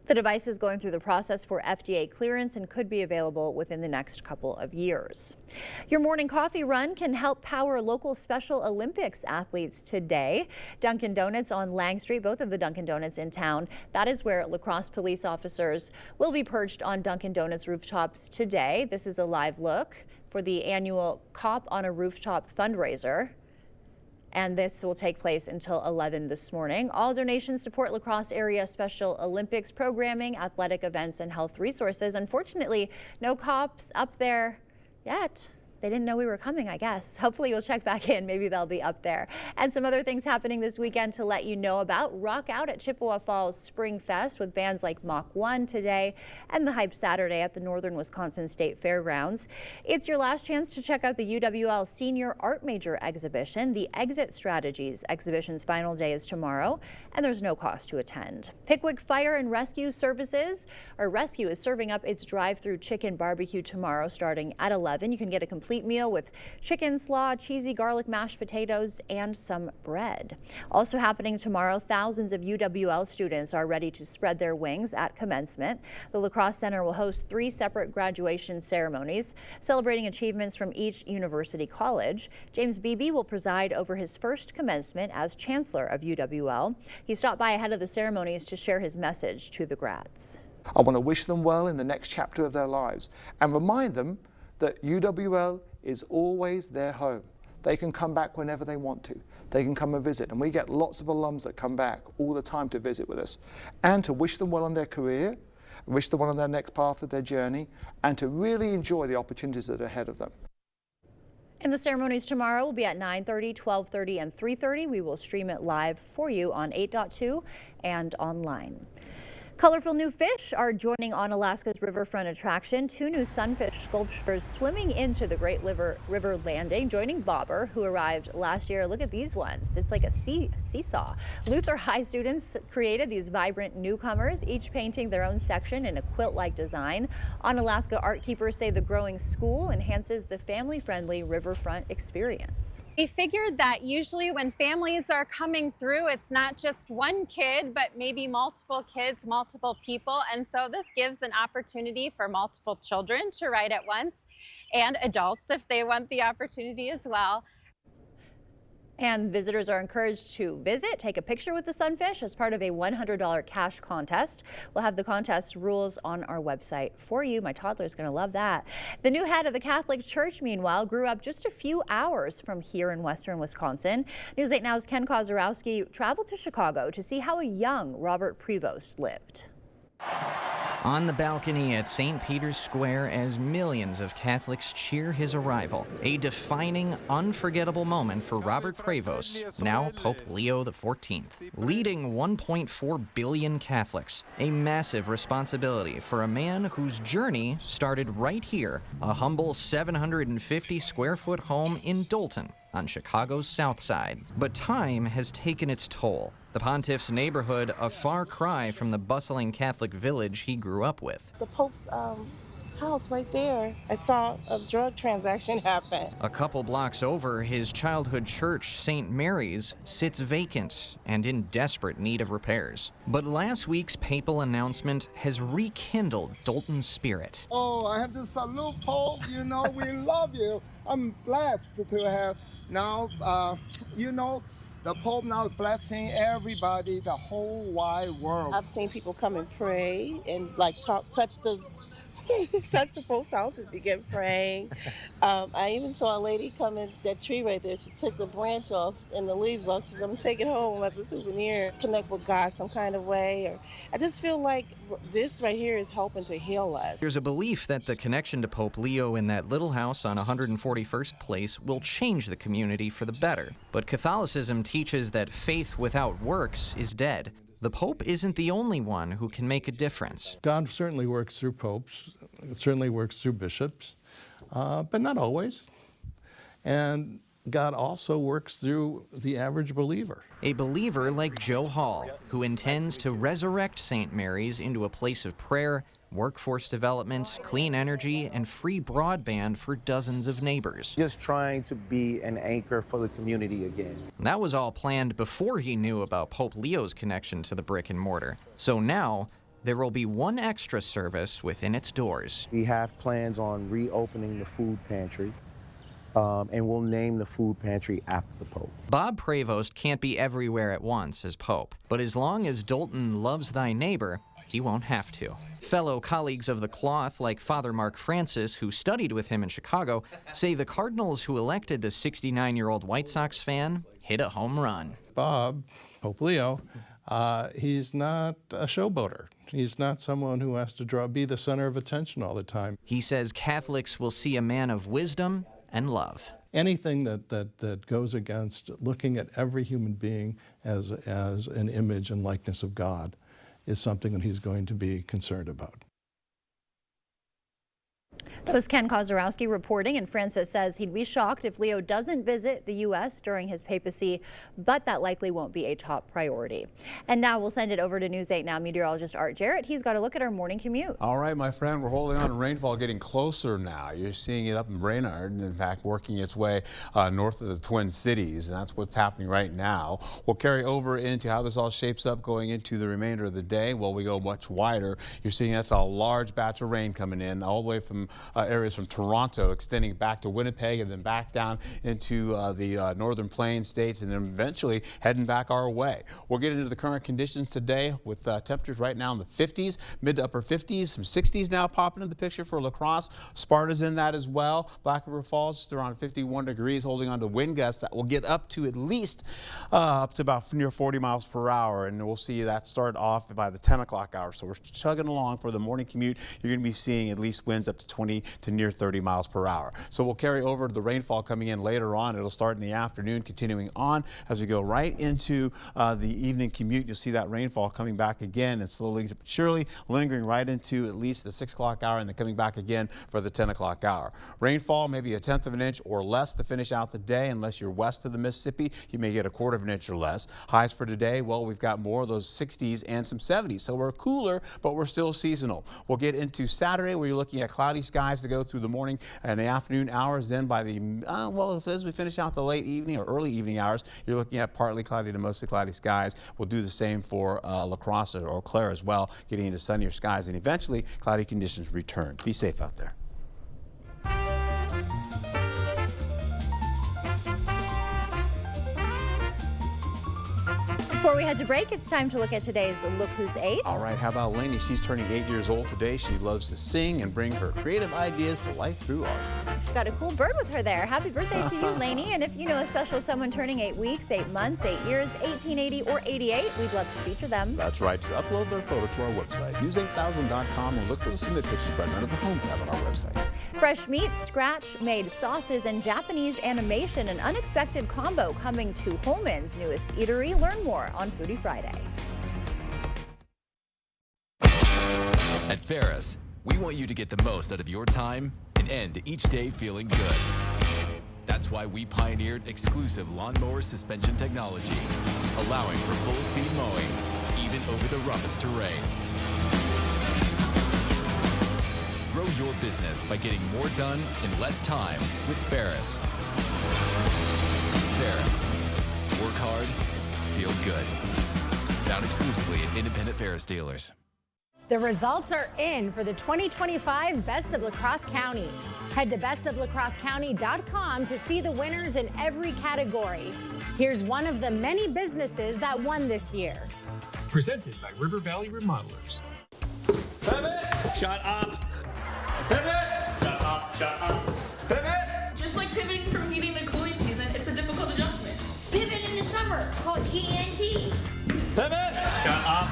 The device is going through the process for FDA clearance and could be available within the next couple of years. Your morning coffee run can help power local Special Olympics athletes today. Dunkin' Donuts on Lang Street, both of the Dunkin' Donuts in town. That is where La Crosse police officers will be perched on Dunkin' Donuts rooftops today. This is a live look for the annual Cop on a Rooftop fundraiser. And this will take place until 11 this morning. All donations support La Crosse area Special Olympics programming, athletic events, and health resources. Unfortunately, no cops up there yet. They didn't know we were coming, I guess. Hopefully you'll check back in. Maybe they'll be up there. And some other things happening this weekend to let you know about. Rock Out at Chippewa Falls Spring Fest with bands like Mach 1 today and the Hype Saturday at the Northern Wisconsin State Fairgrounds. It's your last chance to check out the UWL Senior Art Major exhibition. The Exit Strategies exhibition's final day is tomorrow, and there's no cost to attend. Pickwick Fire and Rescue Services, or Rescue, is serving up its drive-through chicken barbecue tomorrow starting at 11. You can get a complete meal with chicken slaw, cheesy garlic mashed potatoes, and some bread. Also happening tomorrow, thousands of UWL students are ready to spread their wings at commencement. The La Crosse Center will host 3 separate graduation ceremonies, celebrating achievements from each university college. James Beebe will preside over his first commencement as Chancellor of UWL. He stopped by ahead of the ceremonies to share his message to the grads. I want to wish them well in the next chapter of their lives and remind them that UWL is always their home. They can come back whenever they want to. They can come and visit. And we get lots of alums that come back all the time to visit with us. And to wish them well on their career, wish them well on their next path of their journey, and to really enjoy the opportunities that are ahead of them. And the ceremonies tomorrow will be at 9:30, 12:30, and 3:30. We will stream it live for you on 8.2 and online. Colorful new fish are joining on Alaska's riverfront attraction. 2 new sunfish sculptures swimming into the Great River Landing, joining Bobber, who arrived last year. Look at these ones. It's like a seesaw. Luther High students created these vibrant newcomers, each painting their own section in a quilt-like design. On Alaska, art keepers say the growing school enhances the family-friendly riverfront experience. We figured that usually when families are coming through, it's not just one kid, but maybe multiple kids, multiple people. And so this gives an opportunity for multiple children to ride at once, and adults if they want the opportunity as well. And visitors are encouraged to visit, take a picture with the sunfish as part of a $100 cash contest. We'll have the contest rules on our website for you. My toddler's going to love that. The new head of the Catholic Church, meanwhile, grew up just a few hours from here in western Wisconsin. News 8 Now's Ken Kozorowski traveled to Chicago to see how a young Robert Prevost lived. On the balcony at St. Peter's Square as millions of Catholics cheer his arrival. A defining, unforgettable moment for Robert Prevost, now Pope Leo XIV. Leading 1.4 billion Catholics. A massive responsibility for a man whose journey started right here, a humble 750-square-foot home in Dolton on Chicago's South Side. But time has taken its toll. The Pontiff's neighborhood, a far cry from the bustling Catholic village he grew up with. The Pope's house right there. I saw a drug transaction happen. A couple blocks over, his childhood church, St. Mary's, sits vacant and in desperate need of repairs. But last week's papal announcement has rekindled Dolton's spirit. Oh, I have to salute Pope. You know, we love you. I'm blessed to have now, the Pope now blessing everybody, the whole wide world. I've seen people come and pray and touch the Pope's house and begin praying. I even saw a lady come in that tree right there. She took the branch off and the leaves off. She said, I'm taking it home as a souvenir, connect with God some kind of way. Or I just feel like this right here is helping to heal us. There's a belief that the connection to Pope Leo in that little house on 141st Place will change the community for the better. But Catholicism teaches that faith without works is dead. The Pope isn't the only one who can make a difference. God certainly works through popes, certainly works through bishops, but not always. And God also works through the average believer. A believer like Joe Hall, who intends to resurrect St. Mary's into a place of prayer, workforce development, clean energy, and free broadband for dozens of neighbors. Just trying to be an anchor for the community again. That was all planned before he knew about Pope Leo's connection to the brick and mortar. So now, there will be one extra service within its doors. We have plans on reopening the food pantry, and we'll name the food pantry after the Pope. Bob Prevost can't be everywhere at once as Pope, but as long as Dolton loves thy neighbor, he won't have to. Fellow colleagues of the cloth, like Father Mark Francis, who studied with him in Chicago, say the Cardinals who elected the 69-year-old White Sox fan hit a home run. Bob, Pope Leo, he's not a showboater. He's not someone who has to be the center of attention all the time. He says Catholics will see a man of wisdom and love. Anything that goes against looking at every human being as an image and likeness of God is something that he's going to be concerned about. That was Ken Kozorowski reporting, and Francis says he'd be shocked if Leo doesn't visit the U.S. during his papacy, but that likely won't be a top priority. And now we'll send it over to News 8 Now meteorologist Art Jarrett. He's got a look at our morning commute. All right, my friend, we're holding on to rainfall getting closer now. You're seeing it up in Brainerd, and in fact, working its way north of the Twin Cities, and that's what's happening right now. We'll carry over into how this all shapes up going into the remainder of the day. Well, we go much wider. You're seeing that's a large batch of rain coming in all the way from areas from Toronto, extending back to Winnipeg, and then back down into the northern plains states, and then eventually heading back our way. We'll get into the current conditions today with temperatures right now in the 50s, mid to upper 50s, some 60s now popping in the picture for La Crosse. Sparta's in that as well. Black River Falls just around 51 degrees, holding on to wind gusts that will get up to at least up to about near 40 miles per hour, and we'll see that start off by the 10 o'clock hour. So we're chugging along for the morning commute. You're going to be seeing at least winds up to 20 to near 30 miles per hour. So we'll carry over to the rainfall coming in later on. It'll start in the afternoon, continuing on as we go right into the evening commute. You'll see that rainfall coming back again and slowly but surely lingering right into at least the 6 o'clock hour, and then coming back again for the 10 o'clock hour. Rainfall maybe 1/10 of an inch or less to finish out the day. Unless you're west of the Mississippi, you may get 1/4 of an inch or less. Highs for today, well, we've got more of those 60s and some 70s. So we're cooler, but we're still seasonal. We'll get into Saturday where you're looking at cloudy skies skies to go through the morning and the afternoon hours. Then by the, as we finish out the late evening or early evening hours, you're looking at partly cloudy to mostly cloudy skies. We'll do the same for La Crosse or Eau Claire as well, getting into sunnier skies, and eventually cloudy conditions return. Be safe out there. Before we head to break, it's time to look at today's Look Who's 8. All right, how about Lainey? She's turning 8 years old today. She loves to sing and bring her creative ideas to life through art. She's got a cool bird with her there. Happy birthday to you, Lainey. And if you know a special someone turning 8 weeks, 8 months, 8 years, 1880, or 88, we'd love to feature them. That's right. Just upload their photo to our website. Use8000.com and look for the Submit Pictures button under the Home tab on our website. Fresh meats, scratch-made sauces, and Japanese animation, an unexpected combo coming to Holman's newest eatery. Learn more on Foodie Friday. At Ferris, we want you to get the most out of your time and end each day feeling good. That's why we pioneered exclusive lawnmower suspension technology, allowing for full-speed mowing, even over the roughest terrain. Grow your business by getting more done in less time with Ferris. Ferris. Work hard, feel good. Found exclusively at independent Ferris dealers. The results are in for the 2025 Best of La Crosse County. Head to bestoflacrossecounty.com to see the winners in every category. Here's one of the many businesses that won this year. Presented by River Valley Remodelers. Pivot! Shut up! Pivot! Shut up, shut up. Pivot! Just like pivoting from heating to cooling season, it's a difficult adjustment. Pivot in the summer, called TNT. Pivot! Shut up.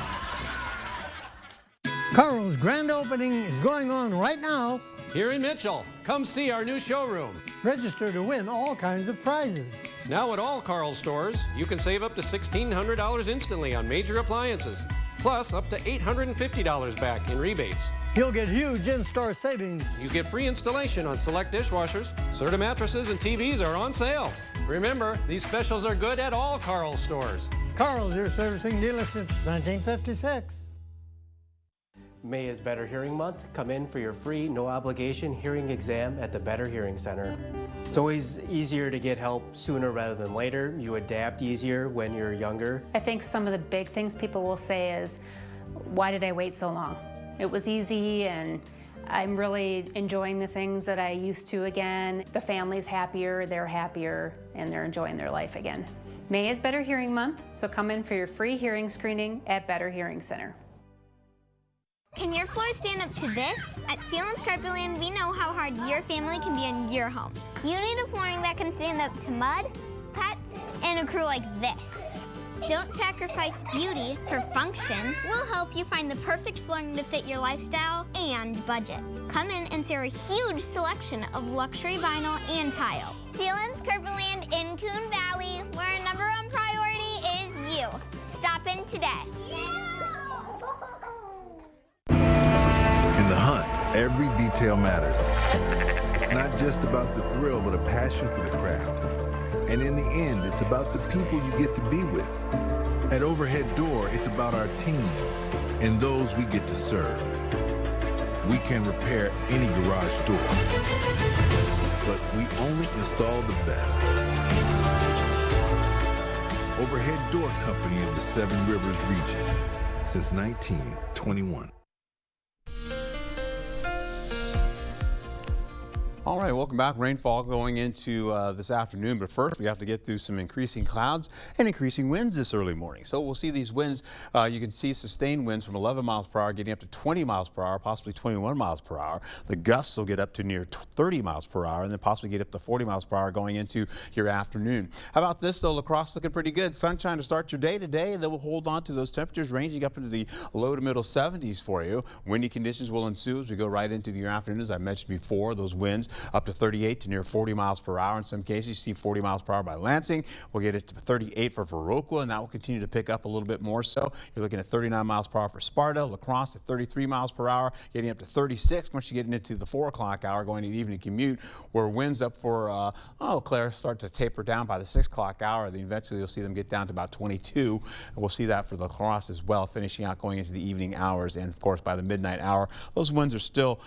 Carl's grand opening is going on right now. Here in Mitchell. Come see our new showroom. Register to win all kinds of prizes. Now at all Carl's stores, you can save up to $1,600 instantly on major appliances, plus up to $850 back in rebates. You'll get huge in-store savings. You get free installation on select dishwashers. Serta mattresses and TVs are on sale. Remember, these specials are good at all Carl's stores. Carl's, your servicing dealer since 1956. May is Better Hearing Month. Come in for your free, no-obligation hearing exam at the Better Hearing Center. It's always easier to get help sooner rather than later. You adapt easier when you're younger. I think some of the big things people will say is, why did I wait so long? It was easy, and I'm really enjoying the things that I used to again. The family's happier, and they're enjoying their life again. May is Better Hearing Month, so come in for your free hearing screening at Better Hearing Center. Can your floor stand up to this? At Sealands Carpetland, we know how hard your family can be in your home. You need a flooring that can stand up to mud, pets, and a crew like this. Don't sacrifice beauty for function. We'll help you find the perfect flooring to fit your lifestyle and budget. Come in and see our huge selection of luxury vinyl and tile. Sealands Carpetland in Coon Valley, where our #1 priority is you. Stop in today. In the hunt, every detail matters. It's not just about the thrill, but a passion for the craft. And in the end, it's about the people you get to be with. At Overhead Door, it's about our team and those we get to serve. We can repair any garage door, but we only install the best. Overhead Door Company of the Seven Rivers region since 1921. All right, welcome back. Rainfall going into this afternoon, but first we have to get through some increasing clouds and increasing winds this early morning. So we'll see these winds. You can see sustained winds from 11 miles per hour getting up to 20 miles per hour, possibly 21 miles per hour. The gusts will get up to near 30 miles per hour and then possibly get up to 40 miles per hour going into your afternoon. How about this though? La Crosse looking pretty good. Sunshine to start your day today, and then we'll hold on to those temperatures ranging up into the low to middle 70s for you. Windy conditions will ensue as we go right into your afternoon. As I mentioned before, those winds up to 38 to near 40 miles per hour. In some cases, you see 40 miles per hour by Lansing. We'll get it to 38 for Viroqua, and that will continue to pick up a little bit more so. You're looking at 39 miles per hour for Sparta. La Crosse at 33 miles per hour, getting up to 36 once you're getting into the 4 o'clock hour, going to the evening commute, where winds up for Eau Claire start to taper down by the 6 o'clock hour. Then eventually you'll see them get down to about 22, and we'll see that for La Crosse as well, finishing out going into the evening hours. And of course, by the midnight hour, those winds are still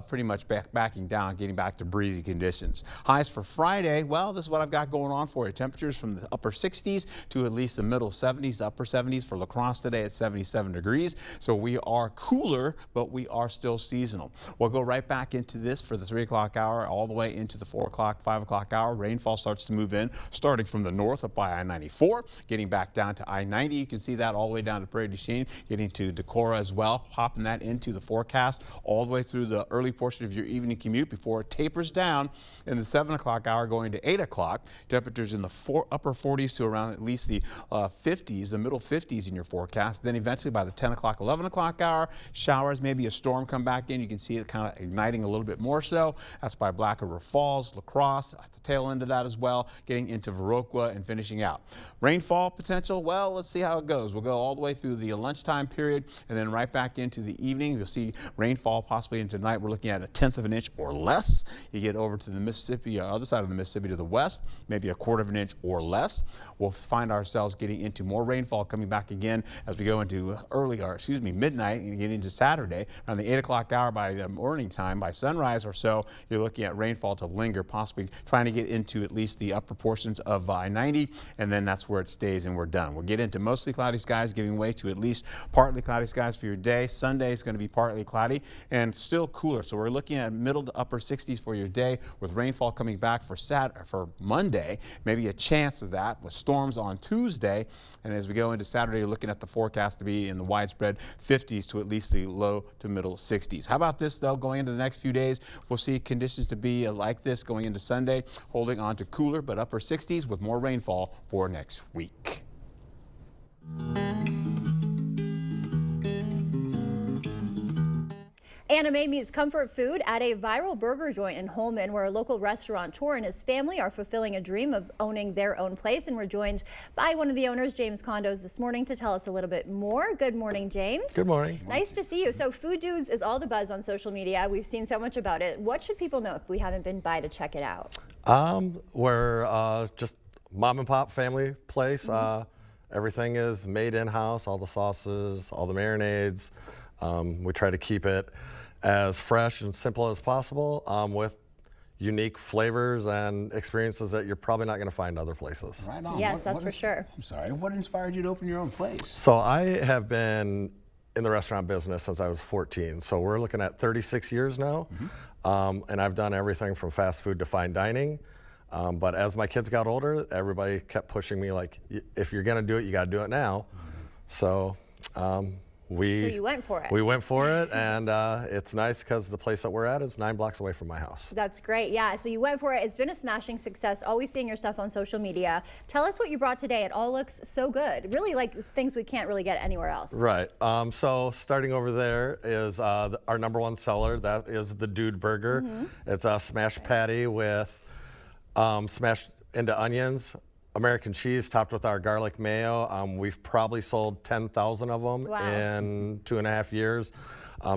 pretty much backing down, getting back to breezy conditions. Highs for Friday, well, this is what I've got going on for you. Temperatures from the upper 60s to at least the middle 70s, upper 70s for La Crosse today at 77 degrees. So we are cooler, but we are still seasonal. We'll go right back into this for the 3 o'clock hour all the way into the 4 o'clock, 5 o'clock hour. Rainfall starts to move in, starting from the north up by I-94, getting back down to I-90. You can see that all the way down to Prairie du Chien, getting to Decorah as well, popping that into the forecast all the way through the early portion of your evening commute before it tapers down in the 7 o'clock hour going to 8 o'clock. Temperatures in the upper 40s to around at least the 50s, the middle 50s in your forecast. Then eventually by the 10 o'clock, 11 o'clock hour, showers, maybe a storm come back in. You can see it kind of igniting a little bit more so. That's by Black River Falls, La Crosse, at the tail end of that as well, getting into Viroqua and finishing out. Rainfall potential, well, let's see how it goes. We'll go all the way through the lunchtime period and then right back into the evening. You'll see rainfall possibly into tonight. We're looking at 1/10 of an inch or less. You get over to the Mississippi, other side of the Mississippi to the west, maybe 1/4 of an inch or less. We'll find ourselves getting into more rainfall coming back again as we go into midnight and get into Saturday. Around the 8 o'clock hour by the morning time, by sunrise or so, you're looking at rainfall to linger, possibly trying to get into at least the upper portions of I-90, and then that's where it stays and we're done. We'll get into mostly cloudy skies, giving way to at least partly cloudy skies for your day. Sunday is going to be partly cloudy and still cooler. So we're looking at middle to upper 60s for your day, with rainfall coming back for Monday, maybe a chance of that with storms on Tuesday. And as we go into Saturday, you're looking at the forecast to be in the widespread 50s to at least the low to middle 60s. How about this though? Going into the next few days, we'll see conditions to be like this going into Sunday, holding on to cooler but upper 60s with more rainfall for next week. Anna Mae meets comfort food at a viral burger joint in Holmen, where a local restaurateur and his family are fulfilling a dream of owning their own place. And we're joined by one of the owners, James Condos, this morning to tell us a little bit more. Good morning, James. Good morning. Nice to see you. So Food Dudes is all the buzz on social media. We've seen so much about it. What should people know if we haven't been by to check it out? We're just mom and pop family place. Everything is made in-house, all the sauces, all the marinades. We try to keep it as fresh and simple as possible, with unique flavors and experiences that you're probably not going to find other places. Right on. Yes, that's for sure. I'm sorry, what inspired you to open your own place? So I have been in the restaurant business since I was 14. So we're looking at 36 years now. And I've done everything from fast food to fine dining. But as my kids got older, everybody kept pushing me like, if you're going to do it, you got to do it now. So So you went for it. We went for it, and it's nice because the place that we're at is 9 blocks away from my house. That's great. Yeah, so you went for it. It's been a smashing success. Always seeing your stuff on social media. Tell us what you brought today. It all looks so good. Really like things we can't really get anywhere else. Right. So starting over there is our #1 seller. That is the Dude Burger. It's a smashed patty with smashed into onions, American cheese topped with our garlic mayo. We've probably sold 10,000 of them in 2.5 years.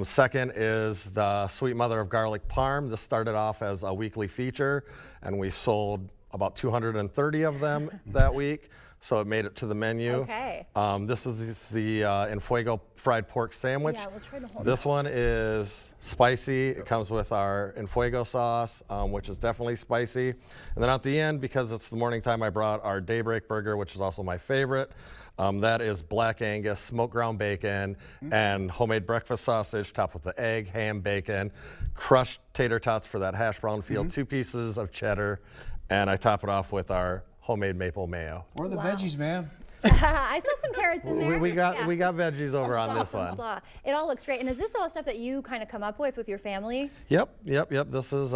Second is the Sweet Mother of Garlic Parm. This started off as a weekly feature, and we sold about 230 of them that week. So it made it to the menu. Okay. This is the En Fuego fried pork sandwich. Yeah, we'll try to hold This one is spicy. It comes with our En Fuego sauce, which is definitely spicy. And then at the end, because it's the morning time, I brought our Daybreak Burger, which is also my favorite. That is Black Angus, smoked ground bacon, and homemade breakfast sausage topped with the egg, ham, bacon, crushed tater tots for that hash brown feel, 2 pieces of cheddar, and I top it off with our homemade maple mayo. Where are the veggies, man? I saw some carrots in there. We got veggies over on this one. Slaw. It all looks great. And is this all stuff that you kind of come up with your family? Yep. This is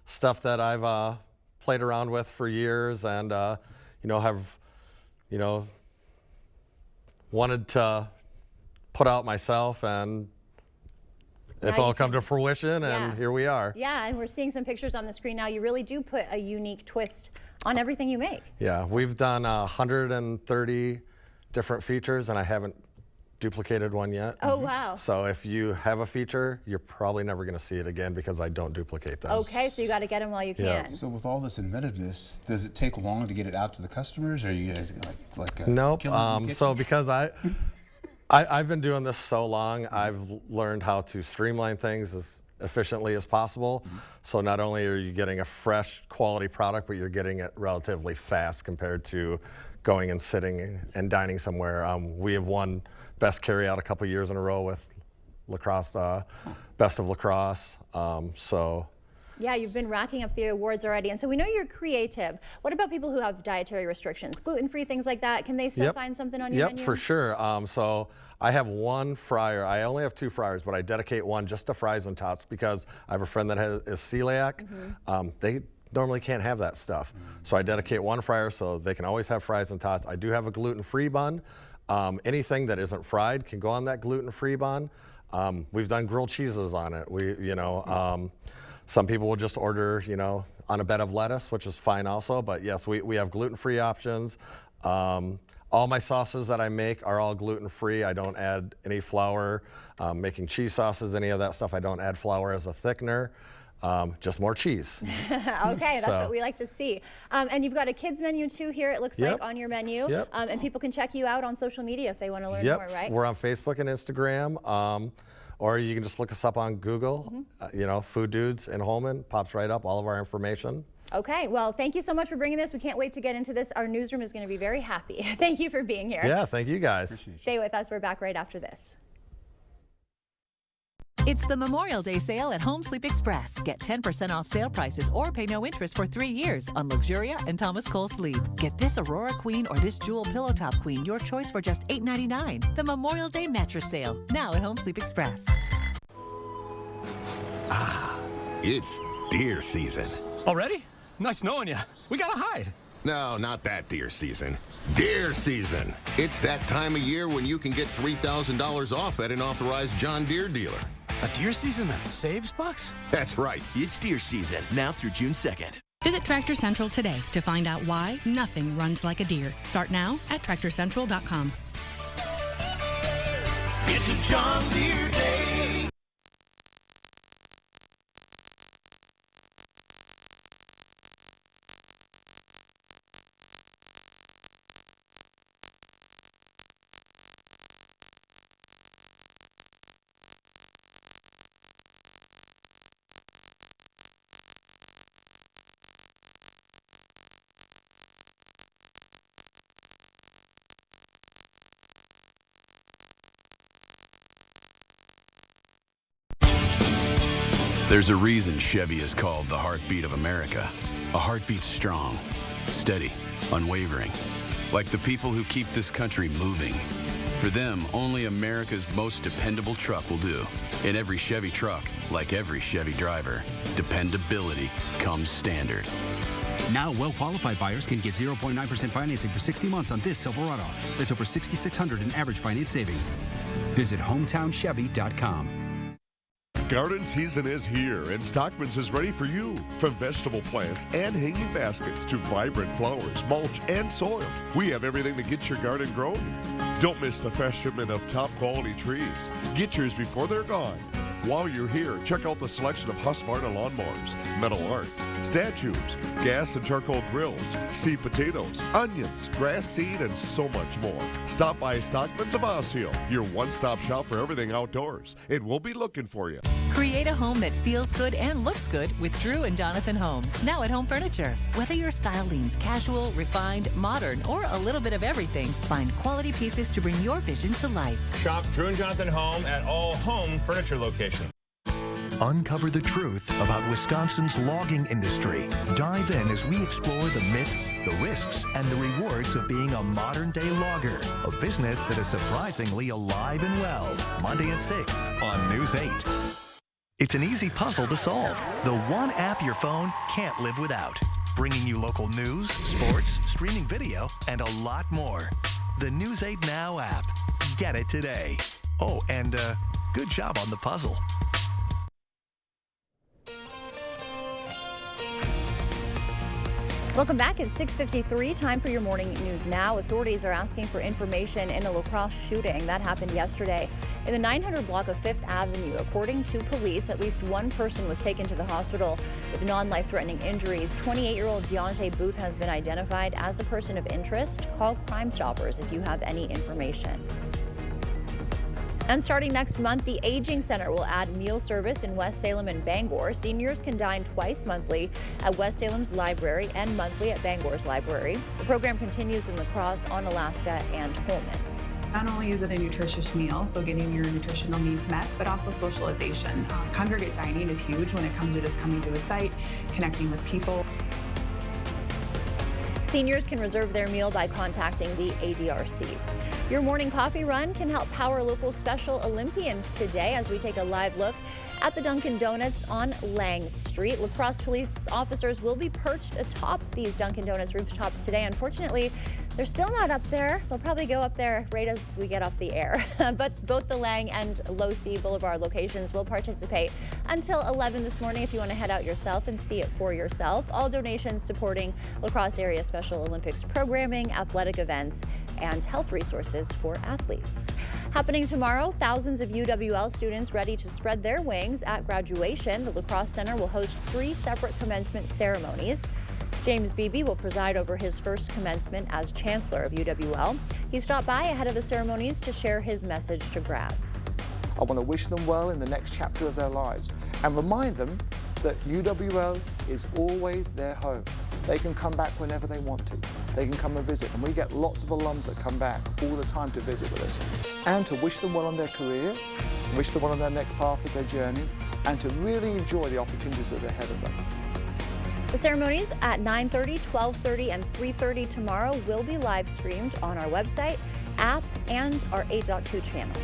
stuff that I've played around with for years, and have wanted to put out myself, and it's all come to fruition, and here we are. Yeah, and we're seeing some pictures on the screen now. You really do put a unique twist on everything you make. Yeah, we've done 130 different features, and I haven't duplicated one yet. Oh, wow. So if you have a feature, you're probably never going to see it again because I don't duplicate them. Okay, so you got to get them while you can. So with all this inventiveness, does it take long to get it out to the customers, or are you guys like Nope. killing it in the kitchen? So because I've been doing this so long, I've learned how to streamline things as efficiently as possible. So not only are you getting a fresh quality product, but you're getting it relatively fast compared to going and sitting and dining somewhere. We have won Best Carryout a couple years in a row with Lacrosse, Best of Lacrosse. Yeah, you've been racking up the awards already. And so we know you're creative. What about people who have dietary restrictions, gluten-free, things like that? Can they still find something on your menu? Yep, for sure. So I have one fryer. I only have 2 fryers, but I dedicate one just to fries and tots because I have a friend that is celiac. They normally can't have that stuff. So I dedicate one fryer so they can always have fries and tots. I do have a gluten-free bun. Anything that isn't fried can go on that gluten-free bun. We've done grilled cheeses on it. Some people will just order, on a bed of lettuce, which is fine also. But yes, we have gluten-free options. All my sauces that I make are all gluten-free. I don't add any flour. Making cheese sauces, any of that stuff, I don't add flour as a thickener. Just more cheese. Okay, that's what we like to see. And you've got a kids menu too here, it looks like, on your menu. And people can check you out on social media if they want to learn more, right? We're on Facebook and Instagram. Or you can just look us up on Google, Food Dudes in Holmen, pops right up, all of our information. Okay, well, thank you so much for bringing this. We can't wait to get into this. Our newsroom is going to be very happy. Thank you for being here. Yeah, thank you guys. Stay with us. We're back right after this. It's the Memorial Day sale at Home Sleep Express. Get 10% off sale prices or pay no interest for 3 years on Luxuria and Thomas Cole Sleep. Get this Aurora Queen or this Jewel Pillow Top Queen, your choice for just $8.99. The Memorial Day mattress sale, now at Home Sleep Express. It's deer season. Already? Nice knowing you. We gotta hide. No, not that deer season. Deer season. It's that time of year when you can get $3,000 off at an authorized John Deere dealer. A deer season that saves bucks? That's right. It's deer season, now through June 2nd. Visit Tractor Central today to find out why nothing runs like a deer. Start now at TractorCentral.com. It's a John Deere day. There's a reason Chevy is called the heartbeat of America. A heartbeat strong, steady, unwavering. Like the people who keep this country moving. For them, only America's most dependable truck will do. In every Chevy truck, like every Chevy driver, dependability comes standard. Now, well-qualified buyers can get 0.9% financing for 60 months on this Silverado. That's over $6,600 in average finance savings. Visit HometownChevy.com. Garden season is here, and Stockman's is ready for you. From vegetable plants and hanging baskets to vibrant flowers, mulch, and soil, we have everything to get your garden growing. Don't miss the fresh shipment of top-quality trees. Get yours before they're gone. While you're here, check out the selection of Husqvarna lawnmowers, metal art, statues, gas and charcoal grills, seed potatoes, onions, grass seed, and so much more. Stop by Stockman's of Osceola, your one-stop shop for everything outdoors, and we'll be looking for you. Create a home that feels good and looks good with Drew and Jonathan Home, now at Home Furniture. Whether your style leans casual, refined, modern, or a little bit of everything, find quality pieces to bring your vision to life. Shop Drew and Jonathan Home at all Home Furniture locations. Uncover the truth about Wisconsin's logging industry. Dive in as we explore the myths, the risks, and the rewards of being a modern-day logger, a business that is surprisingly alive and well. Monday at 6 on News 8. It's an easy puzzle to solve. The one app your phone can't live without. Bringing you local news, sports, streaming video, and a lot more. The News 8 Now app. Get it today. Oh, and good job on the puzzle. Welcome back. It's 6:53. Time for your morning news now. Authorities are asking for information in a La Crosse shooting that happened yesterday in the 900 block of 5th Avenue. According to police, at least one person was taken to the hospital with non-life-threatening injuries. 28-year-old Deontay Booth has been identified as a person of interest. Call Crime Stoppers if you have any information. And starting next month, the Aging Center will add meal service in West Salem and Bangor. Seniors can dine twice monthly at West Salem's library and monthly at Bangor's library. The program continues in La Crosse, Onalaska, and Holmen. Not only is it a nutritious meal, so getting your nutritional needs met, but also socialization. Congregate dining is huge when it comes to just coming to a site, connecting with people. Seniors can reserve their meal by contacting the ADRC. Your morning coffee run can help power local Special Olympians today as we take a live look at the Dunkin' Donuts on Lang Street. La Crosse police officers will be perched atop these Dunkin' Donuts rooftops today. Unfortunately, they're still not up there. They'll probably go up there right as we get off the air. But both the Lang and Low C Boulevard locations will participate until 11 this morning if you want to head out yourself and see it for yourself. All donations supporting La Crosse area Special Olympics programming, athletic events, and health resources for athletes. Happening tomorrow, thousands of UWL students ready to spread their wings at graduation. The La Crosse Center will host 3 separate commencement ceremonies. James Beebe will preside over his first commencement as Chancellor of UWL. He stopped by ahead of the ceremonies to share his message to grads. I want to wish them well in the next chapter of their lives and remind them that UWL is always their home. They can come back whenever they want to. They can come and visit, and we get lots of alums that come back all the time to visit with us. And to wish them well on their career, wish them well on their next path of their journey, and to really enjoy the opportunities that are ahead of them. The ceremonies at 9:30, 12:30, and 3:30 tomorrow will be live streamed on our website, app, and our 8.2 channel.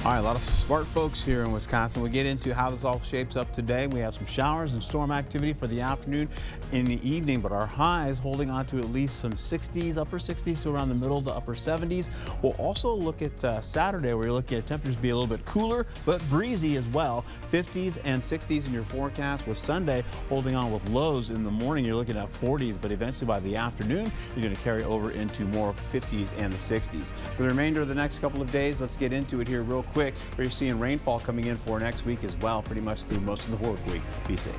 All right, a lot of smart folks here in Wisconsin. We'll get into how this all shapes up today. We have some showers and storm activity for the afternoon in the evening, but our highs holding on to at least some 60s, upper 60s to around the middle to upper 70s. We'll also look at Saturday, where you're looking at temperatures be a little bit cooler, but breezy as well. 50s and 60s in your forecast, with Sunday holding on with lows in the morning. You're looking at 40s, but eventually by the afternoon, you're going to carry over into more 50s and the 60s. For the remainder of the next couple of days, let's get into it here real quick. We're seeing rainfall coming in for next week as well, pretty much through most of the work week. Be safe.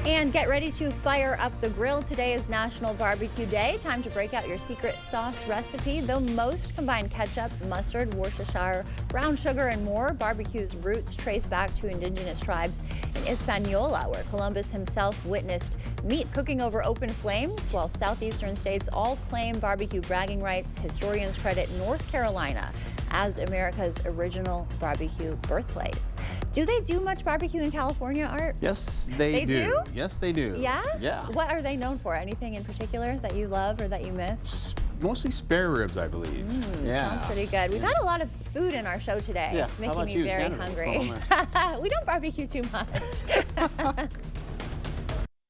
And get ready to fire up the grill. Today is National Barbecue Day. Time to break out your secret sauce recipe. Though most combine ketchup, mustard, Worcestershire, brown sugar, and more, barbecue's roots trace back to indigenous tribes in Hispaniola, where Columbus himself witnessed meat cooking over open flames. While southeastern states all claim barbecue bragging rights, historians credit North Carolina as America's original barbecue birthplace. Do they do much barbecue in California, Art? Yes, they do. Yes, they do. Yeah? Yeah. What are they known for? Anything in particular that you love or that you miss? Mostly spare ribs, I believe. Yeah. Sounds pretty good. We've had a lot of food in our show today. Yeah. It's making me very hungry. We don't barbecue too much.